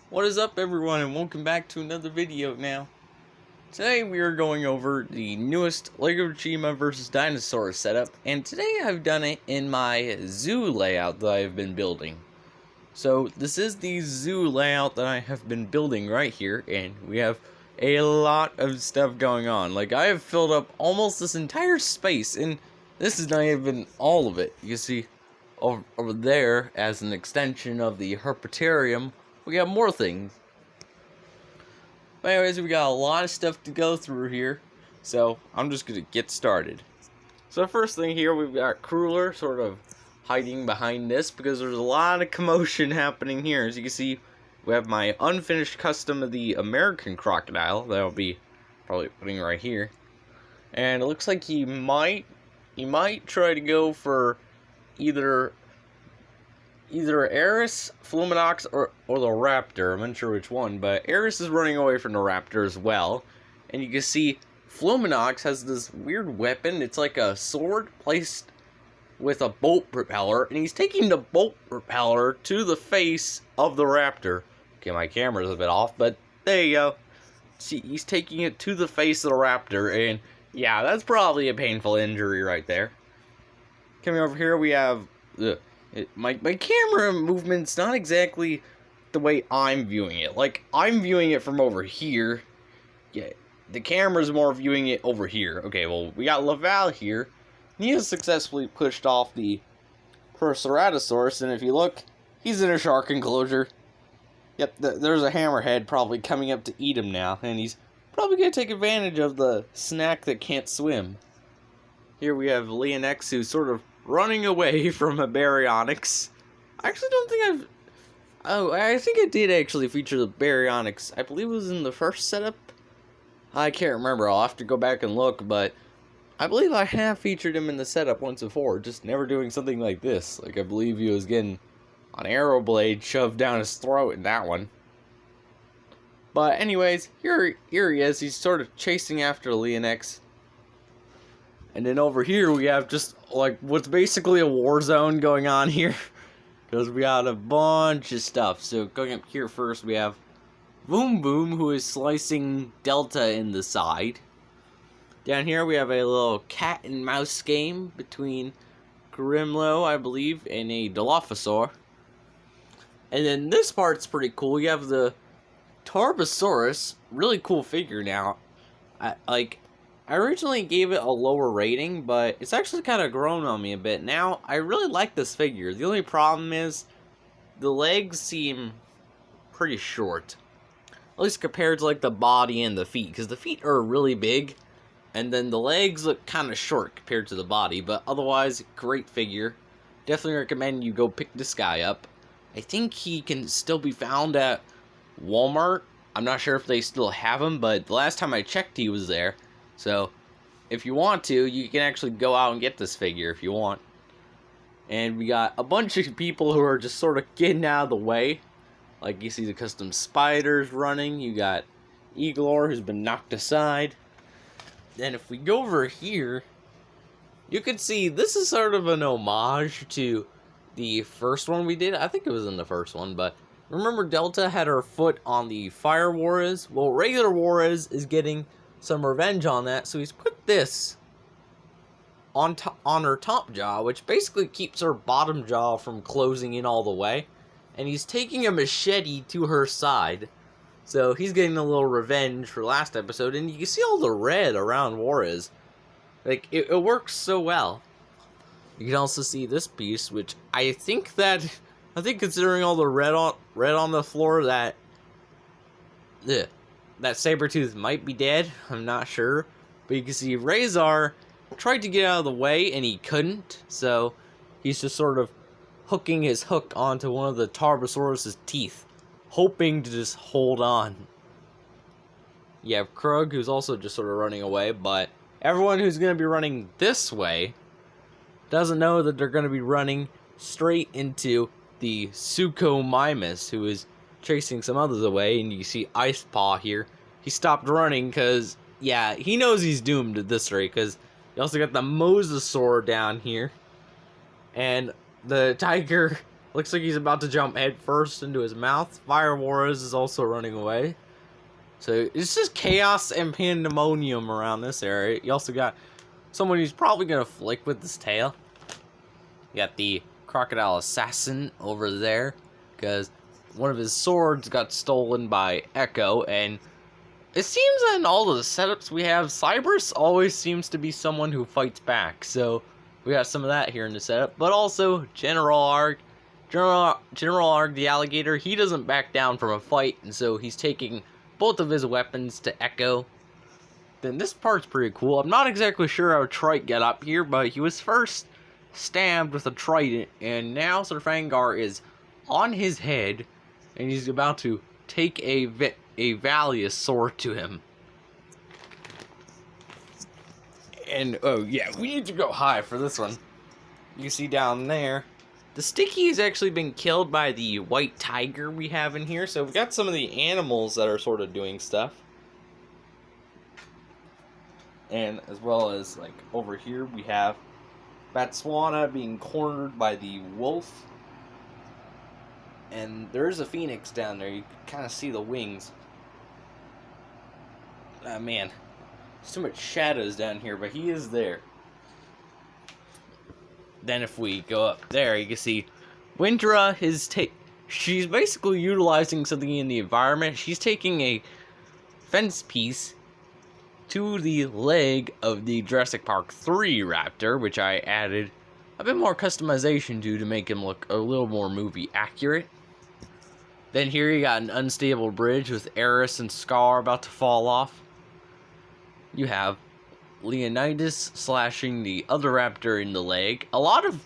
What is up, everyone, and welcome back to another video now. Today we are going over the newest LEGO Chima vs. Dinosaurs setup, and today I've done it in my zoo layout that I've been building. So this is the zoo layout that I have been building right here, and we have a lot of stuff going on. Like, I have filled up almost this entire space, and this is not even all of it. You can see over there, as an extension of the herpetarium, we got more things. But anyways, we got a lot of stuff to go through here, so I'm just gonna get started. So the first thing here, we've got Cruller sort of hiding behind this because there's a lot of commotion happening here. As you can see, we have my unfinished custom of the American crocodile that I'll be probably putting right here. And it looks like he might try to go for either Eris, Fluminox, or the Raptor. I'm unsure which one, but Eris is running away from the Raptor as well. And you can see Fluminox has this weird weapon. It's like a sword placed with a bolt propeller, and he's taking the bolt propeller to the face of the Raptor. Okay, my camera's a bit off, but there you go. See, he's taking it to the face of the Raptor, and yeah, that's probably a painful injury right there. Coming over here, we have my camera movement's not exactly the way I'm viewing it. Like, I'm viewing it from over here. Yeah, the camera's more viewing it over here. Okay, well, we got Laval here. He has successfully pushed off the Ceratosaurus, and if you look, he's in a shark enclosure. Yep, there's a hammerhead probably coming up to eat him now, and he's probably going to take advantage of the snack that can't swim. Here we have Leonex, who's sort of running away from a Baryonyx. I actually don't think I've... Oh, I think I did actually feature the Baryonyx. I believe it was in the first setup. I can't remember. I'll have to go back and look, but I believe I have featured him in the setup once before, just never doing something like this. Like, I believe he was getting an arrow blade shoved down his throat in that one. But anyways, here he is. He's sort of chasing after Leonex. And then over here we have just like what's basically a war zone going on here. Because we got a bunch of stuff. So going up here first, we have Boom Boom, who is slicing Delta in the side. Down here we have a little cat and mouse game between Grimlo, I believe, and a Dilophosaur. And then this part's pretty cool. You have the Tarbosaurus, really cool figure now. I originally gave it a lower rating, but it's actually kind of grown on me a bit. Now, I really like this figure. The only problem is the legs seem pretty short. At least compared to like the body and the feet, because the feet are really big, and then the legs look kind of short compared to the body. But otherwise, great figure. Definitely recommend you go pick this guy up. I think he can still be found at Walmart. I'm not sure if they still have him, but the last time I checked, he was there. So, if you want to, you can actually go out and get this figure if you want. And we got a bunch of people who are just sort of getting out of the way. Like, you see the custom spiders running. You got Igor, who's been knocked aside. Then if we go over here, you can see this is sort of an homage to the first one we did. I think it was in the first one, but remember Delta had her foot on the Fire Warriors? Well, regular Warriors is getting some revenge on that, so he's put this on her top jaw, which basically keeps her bottom jaw from closing in all the way, and he's taking a machete to her side, so he's getting a little revenge for last episode. And you can see all the red around Juarez. Like, it works so well. You can also see this piece, which I think considering all the red on the floor, that Sabretooth might be dead. I'm not sure. But you can see Razor tried to get out of the way, and he couldn't. So he's just sort of hooking his hook onto one of the Tarbosaurus' teeth, hoping to just hold on. You have Krug, who's also just sort of running away. But everyone who's going to be running this way doesn't know that they're going to be running straight into the Suchomimus, who is chasing some others away. And you see Ice Paw here. He stopped running because, yeah, he knows he's doomed at this rate, because you also got the Mosasaur down here. And the tiger Looks like he's about to jump head first into his mouth. Fire Wars is also running away. So it's just chaos and pandemonium around this area. You also got someone who's probably going to flick with his tail. You got the crocodile assassin over there, because one of his swords got stolen by Echo, and it seems that in all of the setups we have, Cybers always seems to be someone who fights back. So we got some of that here in the setup, but also General Arg the alligator, he doesn't back down from a fight, and so he's taking both of his weapons to Echo. Then this part's pretty cool. I'm not exactly sure how Trite got up here, but he was first stabbed with a trident, and now Sir Fangar is on his head, and he's about to take a Valius sword to him. And, oh yeah, we need to go high for this one. You see down there, the Sticky has actually been killed by the white tiger we have in here, so we've got some of the animals that are sort of doing stuff. And as well as, like, over here we have Batswana being cornered by the wolf. And there's a phoenix down there. You can kind of see the wings. Ah, man. There's too much shadows down here, but he is there. Then if we go up there, you can see Windra she's basically utilizing something in the environment. She's taking a fence piece to the leg of the Jurassic Park 3 raptor, which I added a bit more customization to make him look a little more movie accurate. Then here you got an unstable bridge with Eris and Scar about to fall off. You have Leonidas slashing the other raptor in the leg. A lot of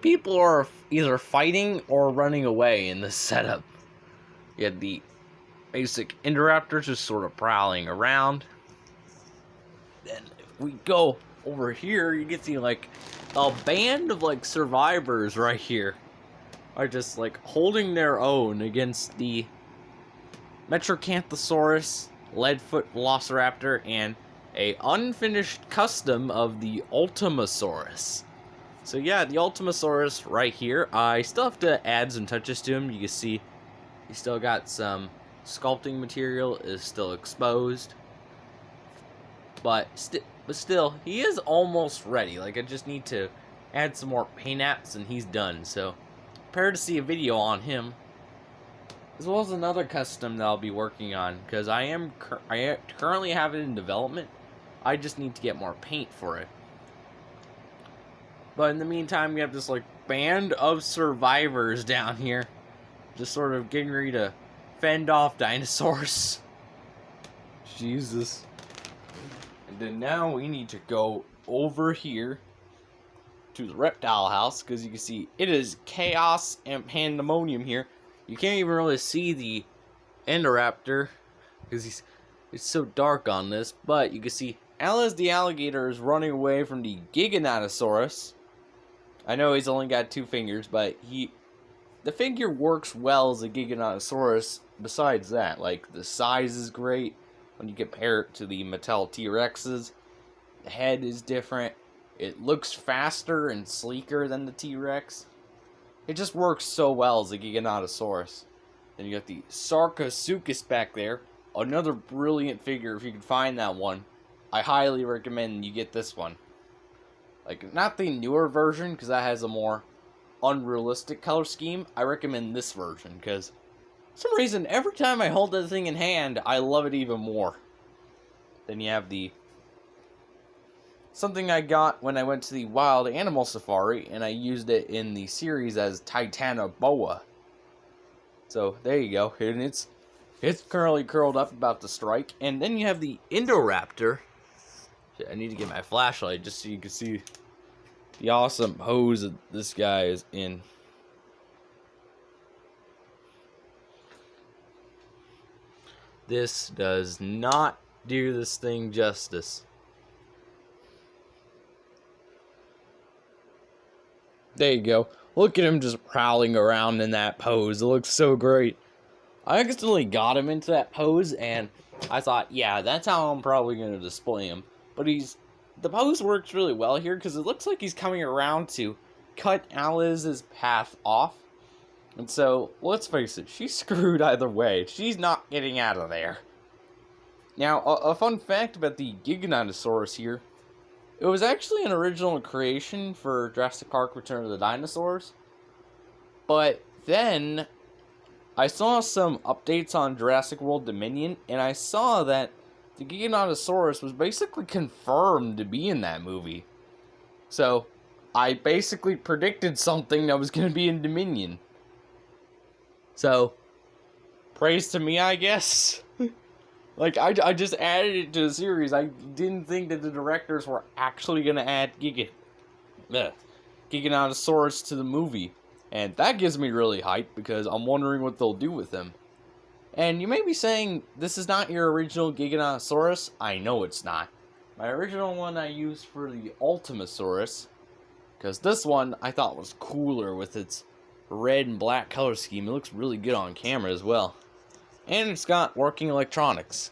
people are either fighting or running away in this setup. You had the basic Indoraptors just sort of prowling around. Then if we go over here, you can see like a band of like survivors right here are just like holding their own against the Metrocanthosaurus, Leadfoot Velociraptor, and a unfinished custom of the Ultimasaurus. So yeah, the Ultimasaurus right here. I still have to add some touches to him. You can see he still got some sculpting material is still exposed. But still, he is almost ready. Like, I just need to add some more paint apps and he's done. So, prepare to see a video on him. As well as another custom that I'll be working on. Because I currently have it in development. I just need to get more paint for it. But in the meantime, we have this, like, band of survivors down here. Just sort of getting ready to fend off dinosaurs. Jesus. And then now we need to go over here to the reptile house, because you can see it is chaos and pandemonium here. You can't even really see the Indoraptor because it's so dark on this, but you can see Alice the alligator is running away from the Giganotosaurus. I know he's only got 2 fingers, but the figure works well as a Giganotosaurus. Besides that, like, the size is great when you compare it to the Mattel T-Rexes. The head is different. It looks faster and sleeker than the T-Rex. It just works so well as a Giganotosaurus. Then you got the Sarcosuchus back there. Another brilliant figure if you can find that one. I highly recommend you get this one. Like, not the newer version, because that has a more unrealistic color scheme. I recommend this version, because for some reason, every time I hold that thing in hand, I love it even more. Then you have something I got when I went to the Wild Animal Safari, and I used it in the series as Titanoboa. So, there you go. And it's currently curled up about to strike. And then you have the Indoraptor. I need to get my flashlight just so you can see the awesome pose that this guy is in. This does not do this thing justice. There you go. Look at him just prowling around in that pose. It looks so great. I accidentally got him into that pose, and I thought, yeah, that's how I'm probably going to display him. But the pose works really well here, because it looks like he's coming around to cut Alice's path off. And so, let's face it, she's screwed either way. She's not getting out of there. Now, a fun fact about the Giganotosaurus here. It was actually an original creation for Jurassic Park Return of the Dinosaurs. But then, I saw some updates on Jurassic World Dominion, and I saw that the Giganotosaurus was basically confirmed to be in that movie. So, I basically predicted something that was going to be in Dominion. So, praise to me, I guess. Like, I just added it to the series. I didn't think that the directors were actually going to add Giganotosaurus to the movie. And that gives me really hype, because I'm wondering what they'll do with him. And you may be saying, this is not your original Giganotosaurus. I know it's not. My original one I used for the Ultimasaurus, because this one I thought was cooler with its red and black color scheme. It looks really good on camera as well. And it's got working electronics.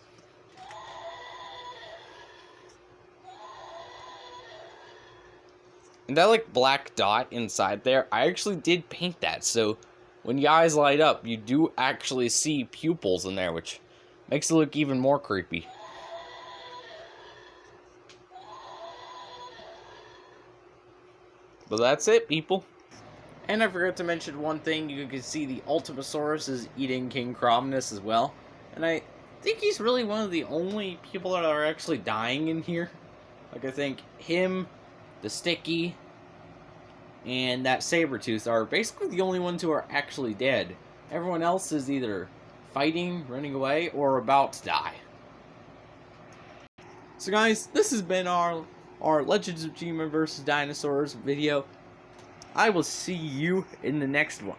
And that like black dot inside there, I actually did paint that. So when your eyes light up, you do actually see pupils in there, which makes it look even more creepy. But that's it, people. And I forgot to mention one thing. You can see the Ultimasaurus is eating King Cromnus as well. And I think he's really one of the only people that are actually dying in here. Like, I think him, the Sticky, and that Sabretooth are basically the only ones who are actually dead. Everyone else is either fighting, running away, or about to die. So guys, this has been our Legends of Chima vs. Dinosaurs video. I will see you in the next one.